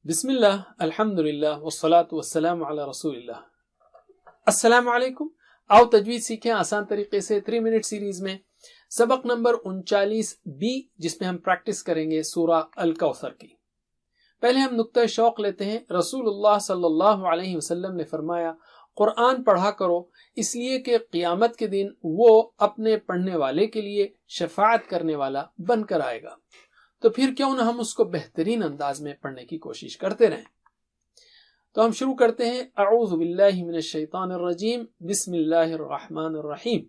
بسم اللہ الحمد للہ والصلاة والسلام علی رسول اللہ. السلام علیکم. آؤ تجوید سیکھیں آسان طریقے سے 3 منٹ سیریز میں. سبق نمبر 39B جس میں ہم پریکٹس کریں گے سورہ الکوثر کی. پہلے ہم نقطہ شوق لیتے ہیں. رسول اللہ صلی اللہ علیہ وسلم نے فرمایا قرآن پڑھا کرو اس لیے کہ قیامت کے دن وہ اپنے پڑھنے والے کے لیے شفاعت کرنے والا بن کر آئے گا. تو پھر کیوں نہ ہم اس کو بہترین انداز میں پڑھنے کی کوشش کرتے رہیں. تو ہم شروع کرتے ہیں. اعوذ باللہ من الشیطان الرجیم. بسم اللہ الرحمن الرحیم.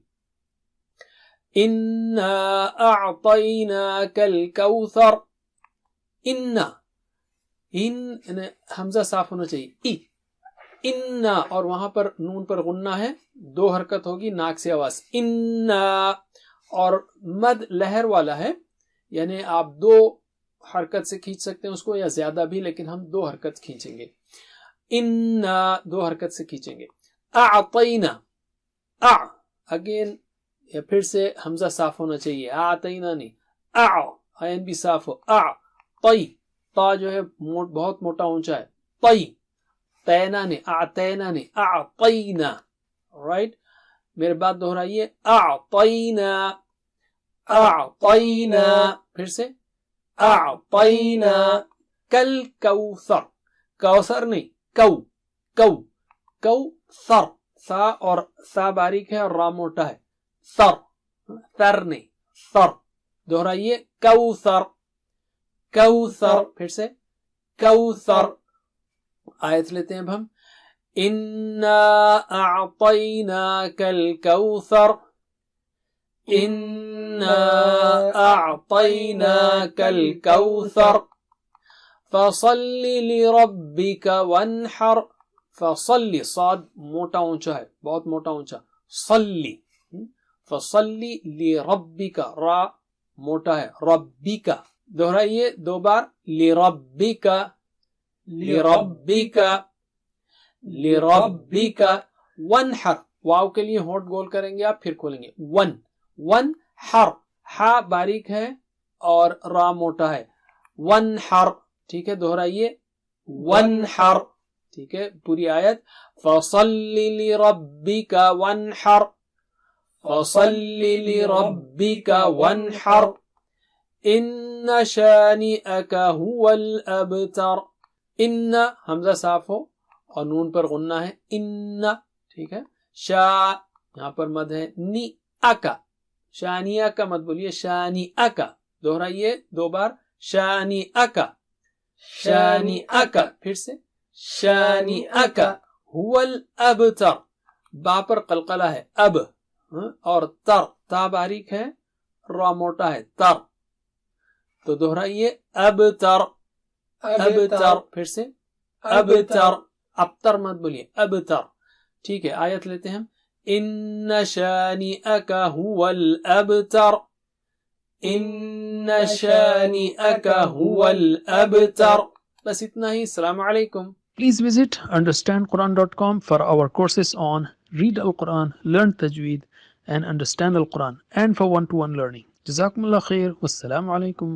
انا اعطیناک الکوثر. انا حمزہ صاف ہونا چاہیے. انا اور وہاں پر نون پر غنہ ہے, 2 حرکت ہوگی ناک سے آواز. انا اور مد لہر والا ہے, یعنی آپ 2 حرکت سے کھینچ سکتے ہیں اس کو یا زیادہ بھی, لیکن ہم 2 حرکت کھینچیں گے. انا 2 حرکت سے کھینچیں گے. اعطینا اگین یا پھر سے حمزہ صاف ہونا چاہیے. اعطینا نہیں, عین بھی صاف ہو. طی تا جو ہے بہت موٹا اونچا ہے. طی تینا نہیں, اعطینا نہیں, اعطینا. رائٹ, میرے بات دہرائیے. اعطینا اعطینا, پھر سے اعطینا کل کوثر. کوثر نہیں, کوثر. سا اور سا باریک ہے اور را موٹا ہے. ثر نہیں, ثر. دہرائیے. کوثر کوثر, پھر سے کوثر. آیت لیتے ہیں اب ہم. انا اعطیناک الکوثر. انا اعطیناک الکوثر فصل لربک وانحر. فصلی صاد موٹا اونچا ہے, بہت موٹا اونچا. صلی فصلی لربک, را موٹا ہے. ربک دہرائیے 2 بار. لربک لربک لربک. وانحر, واو کے لیے ہونٹ گول کریں گے آپ, پھر کھولیں گے. ون حر, ہا باریک ہے اور را موٹا ہے. ون حر, ٹھیک ہے. دہرائیے. ون حر, ٹھیک ہے. پوری آیت. فصل لربک وانحر. فصل لربک وانحر. ان شانئک هو الابتر. ان حمزہ صاف ہو اور نون پر غنہ ہے. ان, ٹھیک ہے. شا یہاں پر مد ہے. نی اکا, شانیہ کا مت بولیے. شانی اکا دہرائیے 2 بار. شانی اکا شانی اکا, پھر سے شانی اکا. هو الابتر, با پر قلقلہ ہے. اب اور تر, تا باریک ہے, را موٹا ہے. تر. تو دہرائیے. ابتر ابتر, پھر سے ابتر. ابتر مت بولیے, ابتر. ٹھیک ہے. آیت لیتے ہیں ہم. ان شانئک هو الابتر. ان شانئک هو الابتر. بس اتنا ہی. السلام علیکم. Please visit understandquran.com for our courses on Read Al-Quran, Learn Tajweed and Understand Al-Quran, and for one-to-one learning. Jazakumullah khair. Wassalamu alaikum.